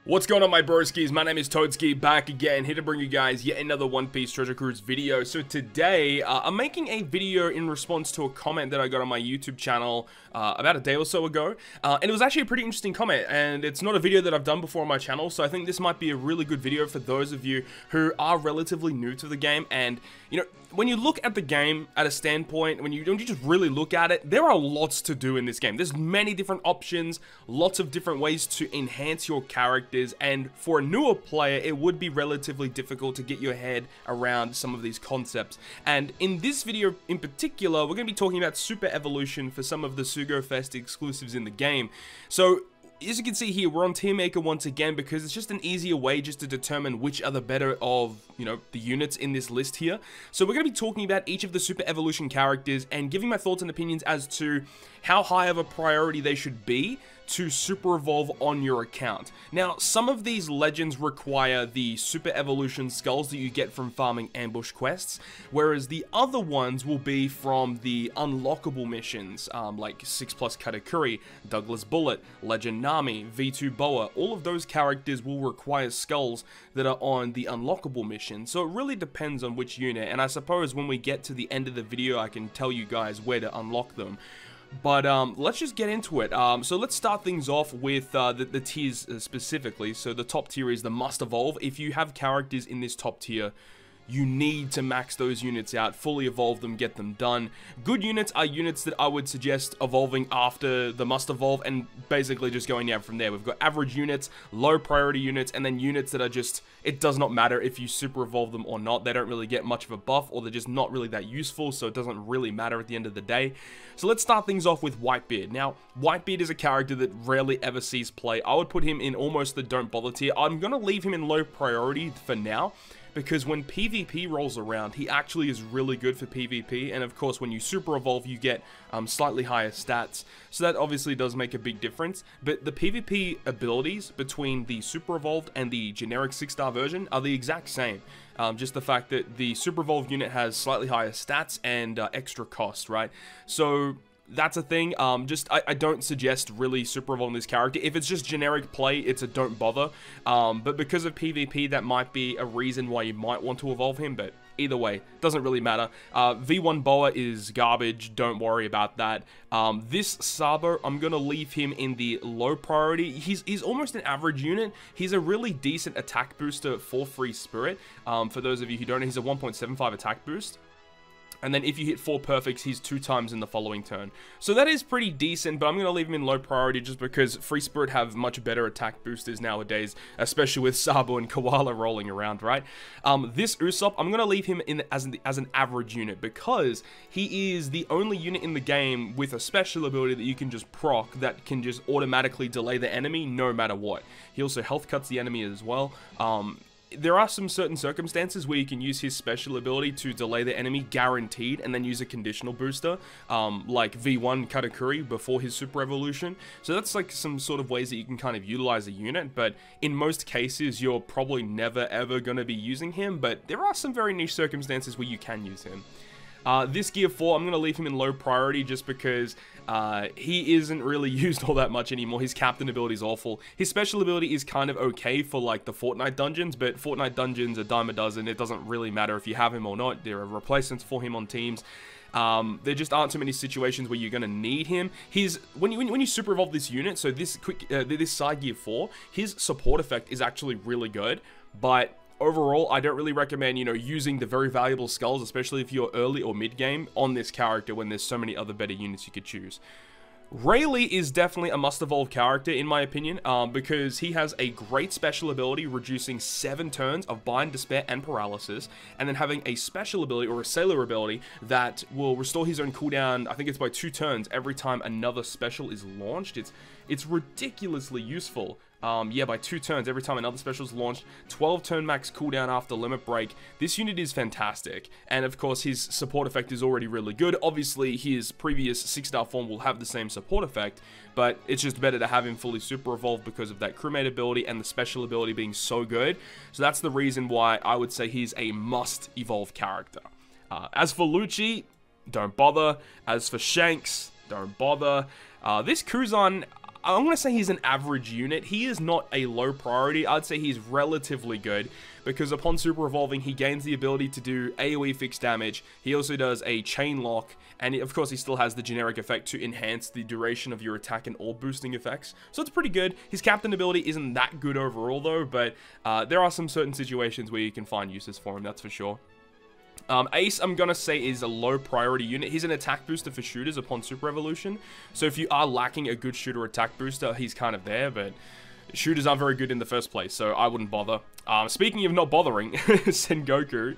What's going on, my broskiis? My name is Toadskii, back again, here to bring you guys yet another One Piece Treasure Cruise video. So today, I'm making a video in response to a comment that I got on my YouTube channel about a day or so ago. And it was actually a pretty interesting comment, and it's not a video that I've done before on my channel, so I think this might be a really good video for those of you who are relatively new to the game. And, you know, when you look at the game at a standpoint, when you just really look at it, there are lots to do in this game. There's many different options, lots of different ways to enhance your characters, and for a newer player, it would be relatively difficult to get your head around some of these concepts. And in this video in particular, we're going to be talking about Super Evolution for some of the Sugo Fest exclusives in the game. So, as you can see here, we're on Tier Maker once again because it's just an easier way just to determine which are the better of, you know, the units in this list here. So we're going to be talking about each of the Super Evolution characters and giving my thoughts and opinions as to how high of a priority they should be to super evolve on your account. Now, some of these legends require the super evolution skulls that you get from farming ambush quests, whereas the other ones will be from the unlockable missions, like 6+ Katakuri, Douglas Bullet, Legend Nami, V2 Boa. All of those characters will require skulls that are on the unlockable mission, so it really depends on which unit, and I suppose when we get to the end of the video I can tell you guys where to unlock them. But let's just get into it. So let's start things off with the tiers specifically. So the top tier is the must evolve. If you have characters in this top tier, you need to max those units out, fully evolve them, get them done. Good units are units that I would suggest evolving after the must evolve and basically just going down from there. We've got average units, low priority units, and then units that are just, it does not matter if you super evolve them or not. They don't really get much of a buff, or they're just not really that useful, so it doesn't really matter at the end of the day. So let's start things off with Whitebeard. Now, Whitebeard is a character that rarely ever sees play. I would put him in almost the don't bother tier. I'm going to leave him in low priority for now, because when PvP rolls around, he actually is really good for PvP, and of course when you super evolve you get slightly higher stats, so that obviously does make a big difference. But the PvP abilities between the super evolved and the generic 6-star version are the exact same. Just the fact that the super evolved unit has slightly higher stats and extra cost, right? So that's a thing. I don't suggest really super evolving this character. If it's just generic play, it's a don't bother. But because of PvP, that might be a reason why you might want to evolve him, but either way, doesn't really matter. V1 Boa is garbage, don't worry about that. This Sabo, I'm gonna leave him in the low priority. He's almost an average unit. He's a really decent attack booster for Free Spirit. For those of you who don't know, he's a 1.75 attack boost. And then if you hit 4 perfects, he's 2 times in the following turn. So that is pretty decent, but I'm going to leave him in low priority just because Free Spirit have much better attack boosters nowadays, especially with Sabo and Coalla rolling around, right? This Usopp, I'm going to leave him in as an average unit because he is the only unit in the game with a special ability that you can just proc that can just automatically delay the enemy no matter what. He also health cuts the enemy as well. There are some certain circumstances where you can use his special ability to delay the enemy guaranteed and then use a conditional booster, like V1 Katakuri before his super evolution. So that's like some sort of ways that you can kind of utilize a unit, but in most cases you're probably never ever going to be using him, but there are some very niche circumstances where you can use him. This Gear 4, I'm going to leave him in low priority just because he isn't really used all that much anymore. His captain ability is awful. His special ability is kind of okay for like the Fortnite dungeons, but Fortnite dungeons are dime a dozen. It doesn't really matter if you have him or not. There are replacements for him on teams. There just aren't too many situations where you're going to need him. When you super evolve this unit, so this side Gear 4, his support effect is actually really good, but overall, I don't really recommend, you know, using the very valuable skulls, especially if you're early or mid-game, on this character when there's so many other better units you could choose. Rayleigh is definitely a must-evolve character, in my opinion, because he has a great special ability, reducing 7 turns of Bind, Despair, and Paralysis, and then having a special ability, or a Sailor ability, that will restore his own cooldown, I think it's by 2 turns, every time another special is launched. It's ridiculously useful. Yeah, by 2 turns every time another special is launched, 12 turn max cooldown after limit break. This unit is fantastic, and of course his support effect is already really good. Obviously his previous 6-star form will have the same support effect, but it's just better to have him fully super evolved because of that crewmate ability and the special ability being so good. So that's the reason why I would say he's a must evolve character. As for Lucci, don't bother. As for Shanks, don't bother. This Kuzan, I'm going to say he's an average unit. He is not a low priority. I'd say he's relatively good because upon super evolving, he gains the ability to do AoE fixed damage. He also does a chain lock, and of course, he still has the generic effect to enhance the duration of your attack and orb boosting effects. So it's pretty good. His captain ability isn't that good overall though, but there are some certain situations where you can find uses for him, that's for sure. Ace, I'm going to say, is a low priority unit. He's an attack booster for shooters upon Super Evolution. So if you are lacking a good shooter attack booster, he's kind of there, but shooters aren't very good in the first place, so I wouldn't bother. Speaking of not bothering, Sengoku.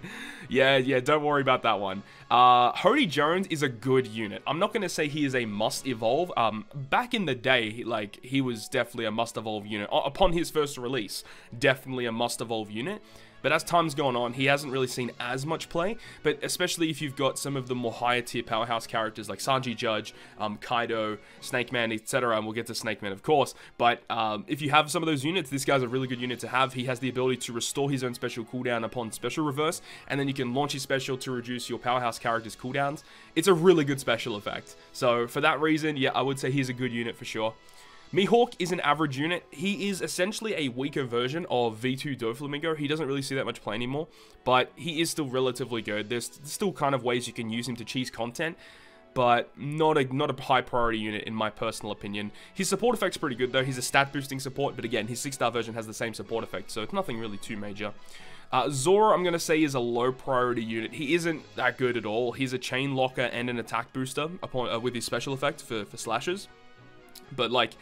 Yeah, don't worry about that one. Hody Jones is a good unit. I'm not going to say he is a must evolve. Back in the day, like, he was definitely a must evolve unit. Upon his first release, definitely a must evolve unit. But as time's gone on, he hasn't really seen as much play, but especially if you've got some of the more higher tier powerhouse characters like Sanji Judge, Kaido, Snake Man, etc., and we'll get to Snake Man, of course, but if you have some of those units, this guy's a really good unit to have. He has the ability to restore his own special cooldown upon special reverse, and then you can launch his special to reduce your powerhouse character's cooldowns. It's a really good special effect. So for that reason, yeah, I would say he's a good unit for sure. Mihawk is an average unit. He is essentially a weaker version of V2 Doflamingo. He doesn't really see that much play anymore, but he is still relatively good. There's still kind of ways you can use him to cheese content, but not a high priority unit in my personal opinion. His support effect's pretty good though. He's a stat boosting support, but again, his 6-star version has the same support effect, so it's nothing really too major. Zoro, I'm going to say, is a low priority unit. He isn't that good at all. He's a chain locker and an attack booster upon, with his special effect for slashes, but like,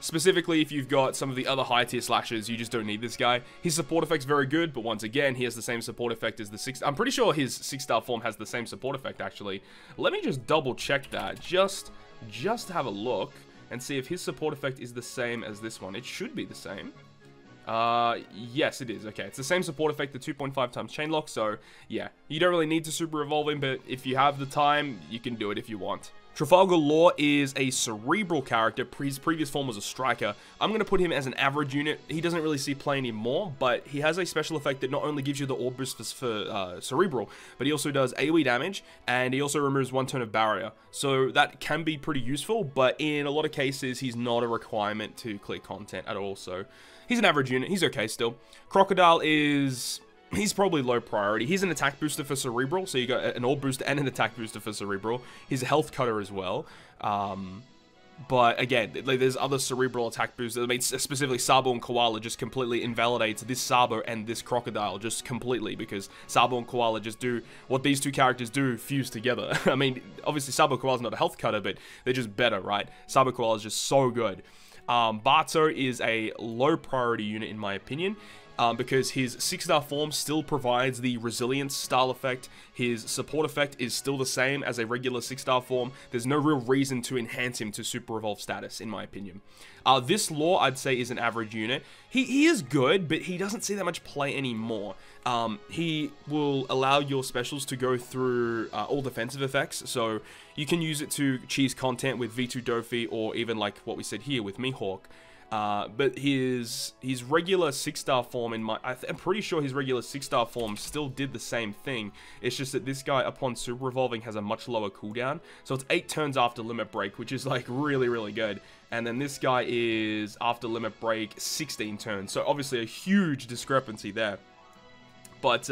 specifically, if you've got some of the other high tier slashers, you just don't need this guy. His support effect's very good, but once again, he has the same support effect as the 6. I'm pretty sure his 6-star form has the same support effect, actually. Let me just double check that. Just have a look and see if his support effect is the same as this one. It should be the same. Yes, it is. Okay, it's the same support effect, the 2.5 times chain lock, so yeah, you don't really need to super evolve him, but if you have the time, you can do it if you want. Trafalgar Law is a cerebral character. His previous form was a striker. I'm going to put him as an average unit. He doesn't really see play anymore, but he has a special effect that not only gives you the orb boost for cerebral, but he also does AoE damage, and he also removes 1 turn of barrier. So that can be pretty useful, but in a lot of cases, he's not a requirement to clear content at all. So he's an average unit. He's okay still. Crocodile is... he's probably low priority. He's an attack booster for Cerebral, so you got an orb booster and an attack booster for Cerebral. He's a health cutter as well. But again, like, there's other Cerebral attack boosters. I mean, specifically Sabo and Coalla just completely invalidates this Sabo and this Crocodile just completely, because Sabo and Coalla just do what these two characters do, fused together. I mean, obviously Sabo Koala's not a health cutter, but they're just better, right? Sabo Koala is just so good. Bato is a low priority unit in my opinion. Because his 6-star form still provides the resilience style effect. His support effect is still the same as a regular 6-star form. There's no real reason to enhance him to super evolve status, in my opinion. This Law, I'd say, is an average unit. He is good, but he doesn't see that much play anymore. He will allow your specials to go through all defensive effects, so you can use it to cheese content with V2 Dofi, or even like what we said here with Mihawk. But his regular 6-star form I'm pretty sure his regular 6-star form still did the same thing. It's just that this guy, upon super evolving, has a much lower cooldown. So it's 8 turns after limit break, which is like really, really good. And then this guy is after limit break 16 turns. So obviously a huge discrepancy there. But,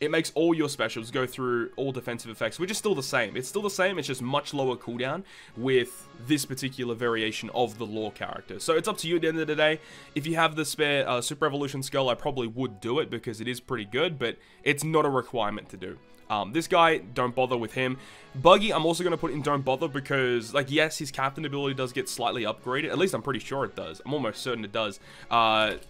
it makes all your specials go through all defensive effects, which is still the same. It's still the same, it's just much lower cooldown with this particular variation of the Law character. So it's up to you at the end of the day. If you have the spare Super Evolution Skull, I probably would do it because it is pretty good, but it's not a requirement to do. This guy, don't bother with him. Buggy, I'm also going to put in don't bother because, like, yes, his captain ability does get slightly upgraded. At least I'm pretty sure it does. I'm almost certain it does.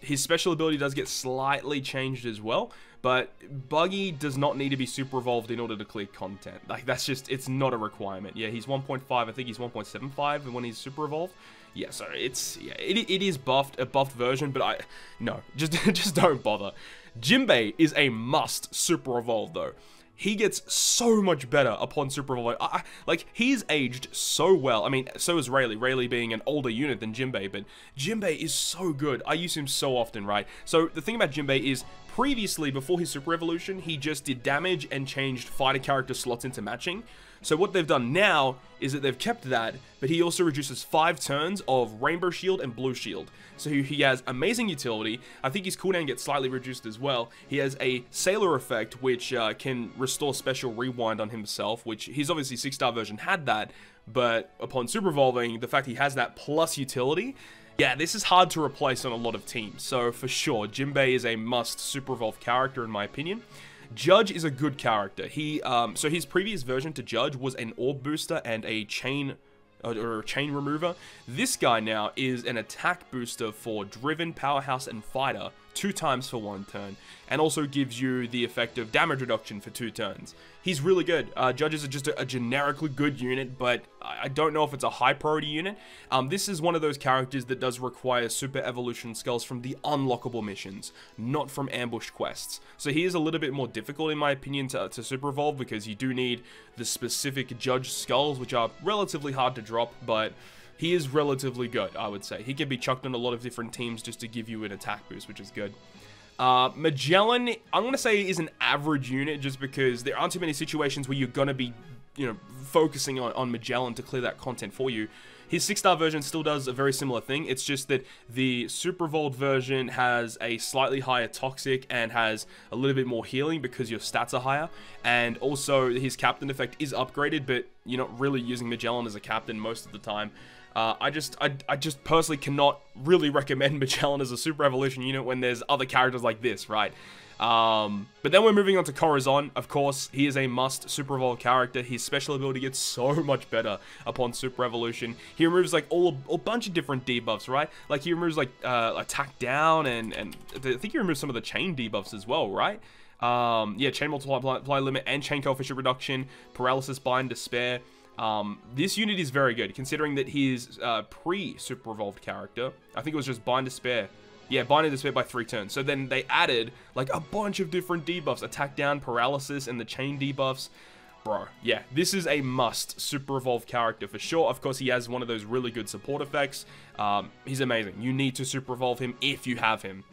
His special ability does get slightly changed as well. But Buggy does not need to be super evolved in order to clear content. Like, that's just, it's not a requirement. Yeah, he's 1.5. I think he's 1.75 when he's super evolved. Yeah, so it's, yeah, it is buffed, a buffed version, but no, just don't bother. Jinbei is a must super evolve though. He gets so much better upon super evolving. Like, he's aged so well. I mean, so is Rayleigh. Rayleigh being an older unit than Jinbei, but Jinbei is so good. I use him so often, right? So the thing about Jinbei is, previously, before his super evolution, he just did damage and changed fighter character slots into matching. So what they've done now is that they've kept that, but he also reduces 5 turns of Rainbow Shield and Blue Shield. So he has amazing utility. I think his cooldown gets slightly reduced as well. He has a Sailor effect, which can restore special rewind on himself, which his obviously 6-star version had that, but upon super evolving, the fact he has that plus utility, yeah, this is hard to replace on a lot of teams. So for sure, Jinbei is a must super evolve character in my opinion. Judge is a good character. So his previous version to Judge was an orb booster and a chain or a chain remover. This guy now is an attack booster for Driven, Powerhouse, and Fighter 2 times for 1 turn, and also gives you the effect of damage reduction for 2 turns. He's really good. Judge is just a generically good unit, but I don't know if it's a high priority unit. This is one of those characters that does require super evolution skulls from the unlockable missions, not from ambush quests. So he is a little bit more difficult in my opinion to super evolve, because you do need the specific Judge skulls, which are relatively hard to drop, but he is relatively good, I would say. He can be chucked on a lot of different teams just to give you an attack boost, which is good. Magellan, I'm going to say is an average unit, just because there aren't too many situations where you're going to be, you know, focusing on Magellan to clear that content for you. His 6-star version still does a very similar thing. It's just that the Super Evolved version has a slightly higher Toxic and has a little bit more healing because your stats are higher. And also his Captain effect is upgraded, but you're not really using Magellan as a Captain most of the time. I just personally cannot really recommend Magellan as a Super Evolution unit when there's other characters like this, right? But then we're moving on to Corazon. Of course, he is a must Super Evolve character. His special ability gets so much better upon Super Evolution. He removes like a bunch of different debuffs, right? Like he removes like attack down and I think he removes some of the chain debuffs as well, right? Yeah, chain multiply limit and chain coefficient reduction, paralysis, bind, despair. This unit is very good, considering that his pre-Super Evolved character, I think it was just Bind Despair. Yeah, Bind and Despair by 3 turns. So then they added like a bunch of different debuffs, attack down, paralysis, and the chain debuffs. Bro, yeah, this is a must Super Evolved character for sure. Of course, he has one of those really good support effects. He's amazing. You need to Super Evolve him if you have him.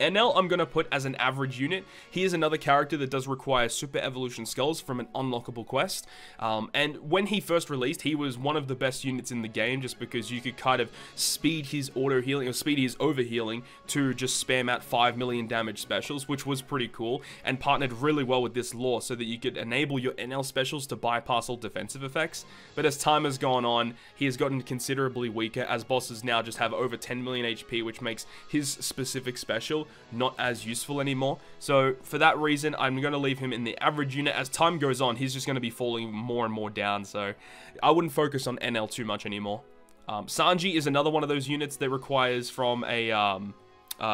NL I'm going to put as an average unit. He is another character that does require super evolution skulls from an unlockable quest. And when he first released, he was one of the best units in the game, just because you could kind of speed his auto healing or speed his over healing to just spam out 5 million damage specials, which was pretty cool, and partnered really well with this lore so that you could enable your NL specials to bypass all defensive effects. But as time has gone on, he has gotten considerably weaker, as bosses now just have over 10 million HP, which makes his specific special not as useful anymore. So for that reason, I'm going to leave him in the average unit. As time goes on, he's just going to be falling more and more down, so I wouldn't focus on NL too much anymore. Sanji is another one of those units that requires from a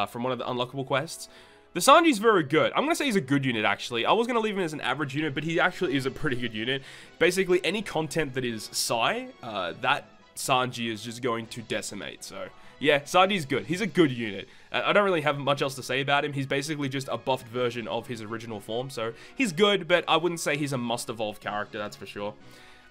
from one of the unlockable quests. The Sanji's very good. I'm going to say he's a good unit, actually. I was going to leave him as an average unit, but he actually is a pretty good unit. Basically, any content that is Psy, that Sanji is just going to decimate, so yeah, Sanji's good. He's a good unit. I don't really have much else to say about him. He's basically just a buffed version of his original form, so he's good, but I wouldn't say he's a must-evolve character, that's for sure.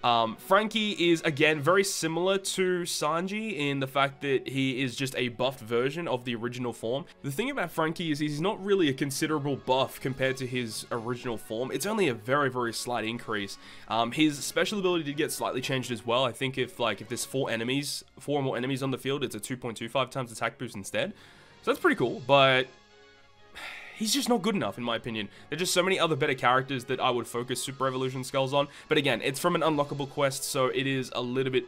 Frankie is, again, very similar to Sanji in the fact that he is just a buffed version of the original form. The thing about Frankie is he's not really a considerable buff compared to his original form. It's only a very, very slight increase. His special ability did get slightly changed as well. I think if there's 4 or more enemies on the field, it's a 2.25 times attack boost instead. So that's pretty cool, but he's just not good enough, in my opinion. There's just so many other better characters that I would focus Super Evolution skulls on. But again, it's from an unlockable quest, so it is a little bit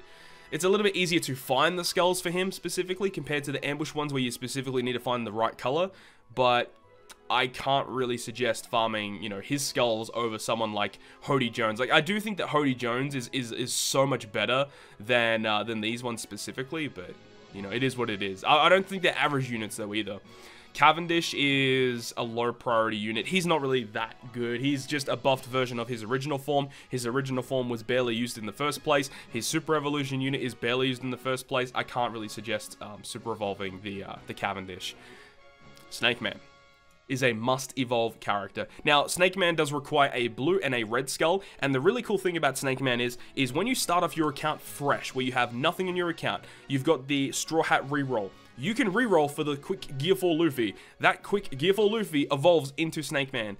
easier to find the skulls for him specifically compared to the ambush ones where you specifically need to find the right color. But I can't really suggest farming, you know, his skulls over someone like Hody Jones. Like, I do think that Hody Jones is so much better than these ones specifically, but you know, it is what it is. I don't think they're average units though either. Cavendish is a low priority unit. He's not really that good. He's just a buffed version of his original form. His original form was barely used in the first place. His Super Evolution unit is barely used in the first place. I can't really suggest super evolving the Cavendish. Snake Man is a must-evolve character. Now, Snake Man does require a blue and a red skull, and the really cool thing about Snake Man is when you start off your account fresh, where you have nothing in your account, you've got the Straw Hat reroll. you can reroll for the quick Gear 4 Luffy. That quick Gear 4 Luffy evolves into Snake Man.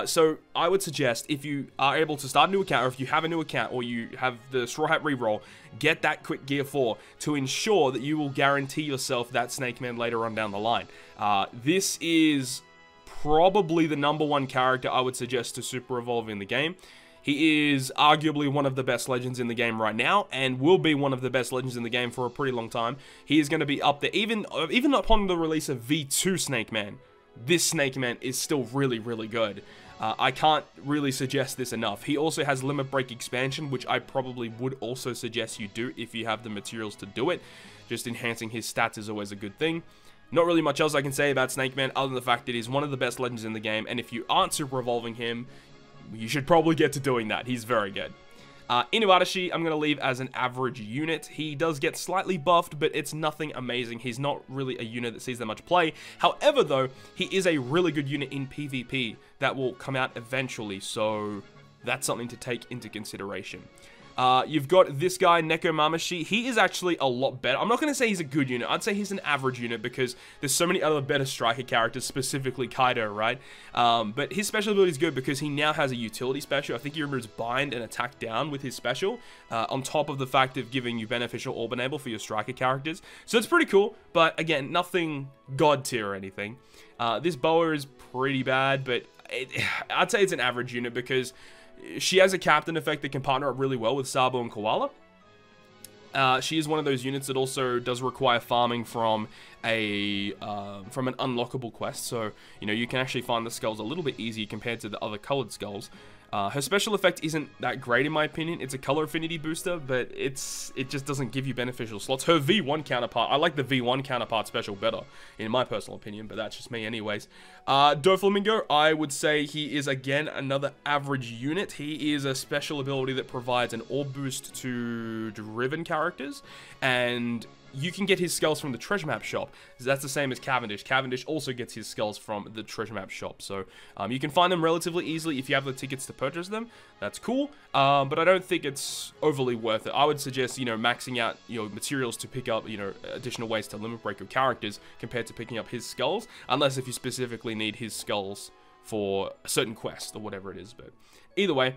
So I would suggest, if you are able to start a new account, or if you have a new account, or you have the Straw Hat reroll, get that quick Gear 4 to ensure that you will guarantee yourself that Snake Man later on down the line. This is probably the #1 character I would suggest to super evolve in the game. He is arguably one of the best legends in the game right now, and will be one of the best legends in the game for a pretty long time. He is going to be up there, even upon the release of V2 Snake Man. This Snake Man is still really, really good. I can't really suggest this enough. He also has Limit Break expansion, which I probably would also suggest you do if you have the materials to do it. Just enhancing his stats is always a good thing. Not really much else I can say about Snake Man other than the fact that he's one of the best legends in the game, and if you aren't super evolving him, you should probably get to doing that. He's very good. Inuarashi, I'm going to leave as an average unit. He does get slightly buffed, but it's nothing amazing. He's not really a unit that sees that much play. However, though, he is a really good unit in PvP that will come out eventually, so that's something to take into consideration. You've got this guy, Neko Mamashi. He is actually a lot better. I'm not going to say he's a good unit. I'd say he's an average unit because there's so many other better striker characters, specifically Kaido, right? But his special ability is good because he now has a utility special. I think he removes bind and attack down with his special, on top of the fact of giving you beneficial orb enable for your striker characters. So it's pretty cool, but again, nothing god tier or anything. This Boa is pretty bad, but I'd say it's an average unit because she has a captain effect that can partner up really well with Sabo and Coalla. She is one of those units that also does require farming from an unlockable quest, so you know you can actually find the skulls a little bit easier compared to the other colored skulls. Her special effect isn't that great in my opinion. It's a color affinity booster, but it just doesn't give you beneficial slots. Her V1 counterpart, I like the V1 counterpart special better, in my personal opinion, but that's just me anyways. Doflamingo, I would say he is again another average unit. He is a special ability that provides an orb boost to driven characters, and you can get his skulls from the treasure map shop. That's the same as Cavendish. Cavendish also gets his skulls from the treasure map shop. So you can find them relatively easily if you have the tickets to purchase them. That's cool. But I don't think it's overly worth it. I would suggest, you know, maxing out your materials to pick up, you know, additional ways to limit break your characters compared to picking up his skulls. Unless if you specifically need his skulls for a certain quest or whatever it is. But either way,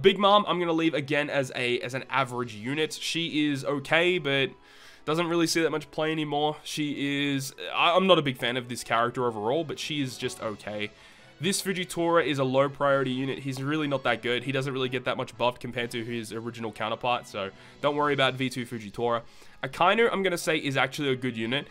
Big Mom, I'm going to leave again as an average unit. She is okay, but doesn't really see that much play anymore. She is... I'm not a big fan of this character overall, but she is just okay. This Fujitora is a low priority unit. He's really not that good. He doesn't really get that much buffed compared to his original counterpart, so don't worry about V2 Fujitora. Akainu, I'm going to say, is actually a good unit.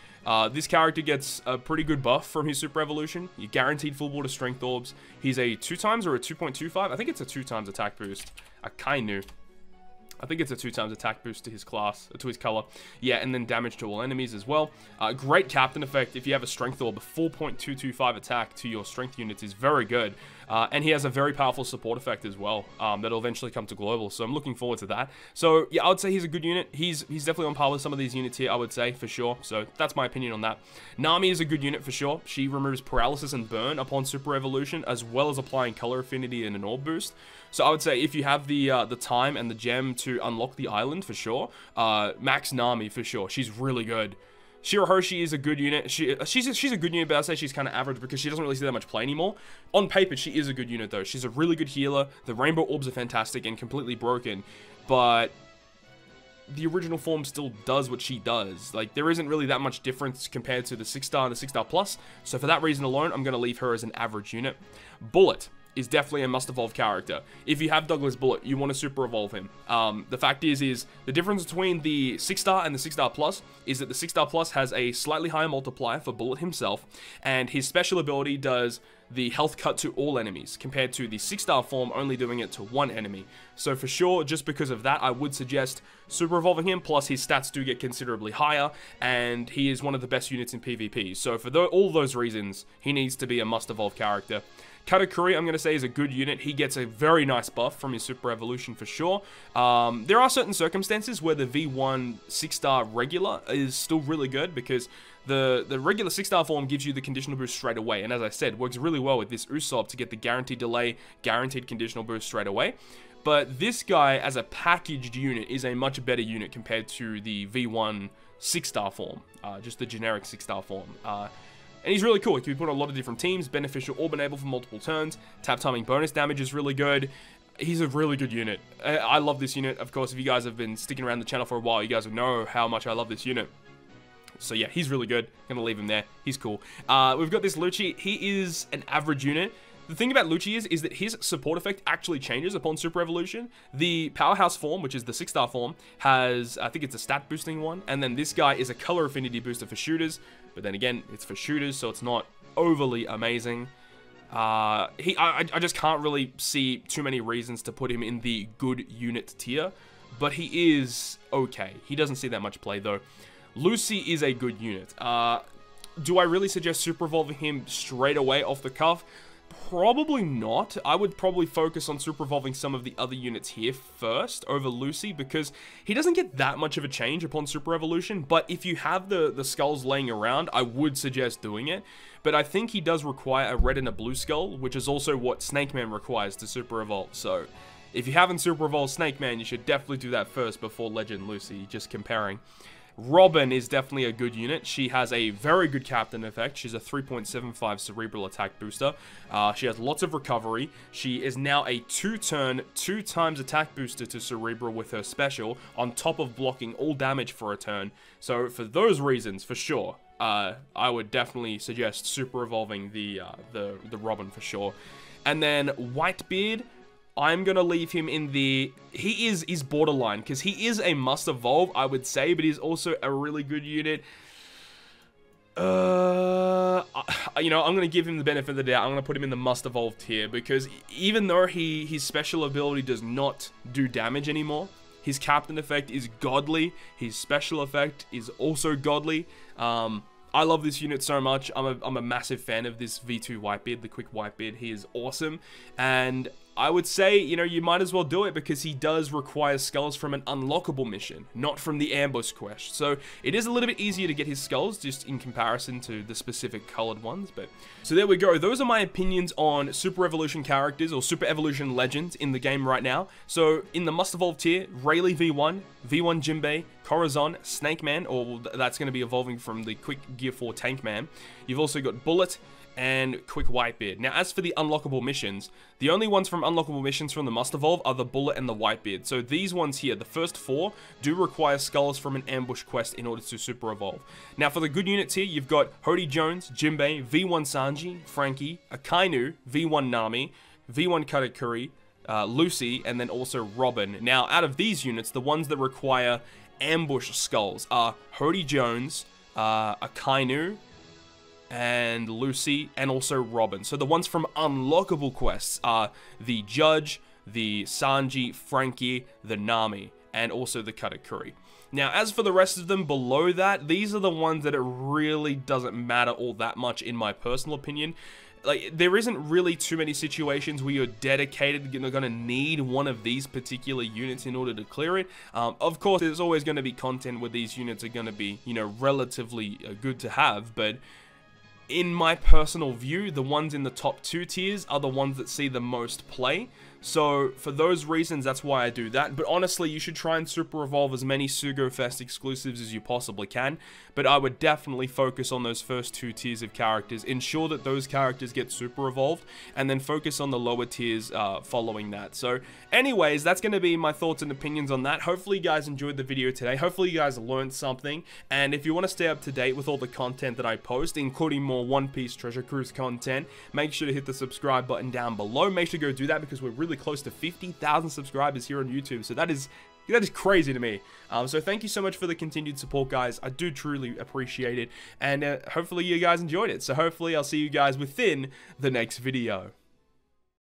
This character gets a pretty good buff from his Super Evolution. You're guaranteed full water strength orbs. He's a 2x or a 2.25? I think it's a 2x attack boost. Akainu. I think it's a 2x attack boost to his class, to his color. Yeah, and then damage to all enemies as well. Great captain effect if you have a strength orb. 4.225 attack to your strength units is very good. And he has a very powerful support effect as well, that'll eventually come to global. So I'm looking forward to that. So yeah, I would say he's a good unit. He's definitely on par with some of these units here, I would say, for sure. So that's my opinion on that. Nami is a good unit for sure. She removes paralysis and burn upon super evolution, as well as applying color affinity and an orb boost. So I would say if you have the time and the gem to unlock the island, for sure, max Nami for sure. She's really good. Shirahoshi is a good unit. She's a good unit, but I'd say she's kind of average because she doesn't really see that much play anymore. On paper, she is a good unit though. She's a really good healer. The rainbow orbs are fantastic and completely broken, but the original form still does what she does. Like, there isn't really that much difference compared to the 6-star and the 6-star plus. So for that reason alone, I'm going to leave her as an average unit. Bullet is definitely a must-evolve character. If you have Douglas Bullet, you want to super evolve him. The fact is the difference between the 6-star and the 6-star plus is that the 6-star plus has a slightly higher multiplier for Bullet himself, and his special ability does the health cut to all enemies, compared to the 6-star form only doing it to one enemy. So for sure, just because of that, I would suggest super evolving him, plus his stats do get considerably higher, and he is one of the best units in PvP. So for all those reasons, he needs to be a must-evolve character. Katakuri, I'm going to say, is a good unit. He gets a very nice buff from his Super Evolution for sure. There are certain circumstances where the V1 6-star regular is still really good because the regular 6-star form gives you the conditional boost straight away. And as I said, works really well with this Usopp to get the guaranteed delay, guaranteed conditional boost straight away. But this guy, as a packaged unit, is a much better unit compared to the V1 6-star form, just the generic 6-star form. And he's really cool. He can be put on a lot of different teams, beneficial orb enable for multiple turns, tap timing bonus damage is really good. He's a really good unit. I love this unit. Of course, if you guys have been sticking around the channel for a while, you guys will know how much I love this unit. So yeah, he's really good. I'm gonna leave him there. He's cool. We've got this Lucci. He is an average unit. The thing about Lucci is that his support effect actually changes upon Super Evolution. The Powerhouse form, which is the 6-star form, has, I think it's a stat boosting one. And then this guy is a color affinity booster for shooters. But then again, it's for shooters, so it's not overly amazing. I just can't really see too many reasons to put him in the good unit tier. But he is okay. He doesn't see that much play, though. Lucy is a good unit. Do I really suggest Super Evolving him straight away off the cuff? Probably not. I would probably focus on Super Evolving some of the other units here first over Lucy, because he doesn't get that much of a change upon Super Evolution, but if you have the skulls laying around, I would suggest doing it. But I think he does require a red and a blue skull, which is also what Snake Man requires to Super Evolve, so if you haven't Super Evolved Snake Man, you should definitely do that first before Legend Lucy, just comparing. Robin is definitely a good unit. She has a very good captain effect. She's a 3.75 cerebral attack booster. She has lots of recovery. She is now a 2-turn, 2x attack booster to cerebral with her special, on top of blocking all damage for a turn. So for those reasons, for sure, I would definitely suggest super evolving the Robin for sure. And then Whitebeard, I'm going to leave him in the... He's borderline, because he is a must-evolve, I would say, but he's also a really good unit. You know, I'm going to give him the benefit of the doubt. I'm going to put him in the must-evolve tier, because even though his special ability does not do damage anymore, his captain effect is godly. His special effect is also godly. I love this unit so much. I'm a massive fan of this V2 Whitebeard, the quick Whitebeard. He is awesome. And I would say, you know, you might as well do it because he does require skulls from an unlockable mission, not from the ambush quest. So it is a little bit easier to get his skulls just in comparison to the specific colored ones. But so there we go. Those are my opinions on Super Evolution characters or Super Evolution legends in the game right now. So in the must evolve tier, Rayleigh V1, V1 Jinbei, Corazon, Snake Man, or that's going to be evolving from the quick Gear 4 Tank Man. You've also got Bullet and quick Whitebeard. Now, as for the unlockable missions, the only ones from unlockable missions from the must evolve are the Bullet and the Whitebeard. So these ones here, the first 4, do require skulls from an ambush quest in order to super evolve. Now, for the good units here, you've got Hody Jones, Jinbei, V1 Sanji, Frankie, Akainu, V1 Nami, V1 Katakuri, Lucy, and then also Robin. Now, out of these units, the ones that require ambush skulls are Hody Jones, Akainu, and Lucy, and also Robin. So the ones from unlockable quests are the Judge, the Sanji, Frankie, the Nami, and also the Katakuri. Now, as for the rest of them below that, these are the ones that it really doesn't matter all that much in my personal opinion. Like, there isn't really too many situations where you're dedicated, you're going to need one of these particular units in order to clear it. Of course, there's always going to be content where these units are going to be, you know, relatively good to have, but in my personal view, the ones in the top 2 tiers are the ones that see the most play. So for those reasons, that's why I do that. But honestly, you should try and super evolve as many SugoFest exclusives as you possibly can. But I would definitely focus on those first 2 tiers of characters. Ensure that those characters get super evolved, and then focus on the lower tiers following that. So anyways, that's going to be my thoughts and opinions on that. Hopefully you guys enjoyed the video today. Hopefully you guys learned something. And if you want to stay up to date with all the content that I post, including more One Piece Treasure Cruise content, make sure to hit the subscribe button down below. Make sure to go do that because we're really close to 50,000 subscribers here on YouTube, so that is crazy to me. So thank you so much for the continued support, guys. I do truly appreciate it, and hopefully you guys enjoyed it. So hopefully I'll see you guys within the next video.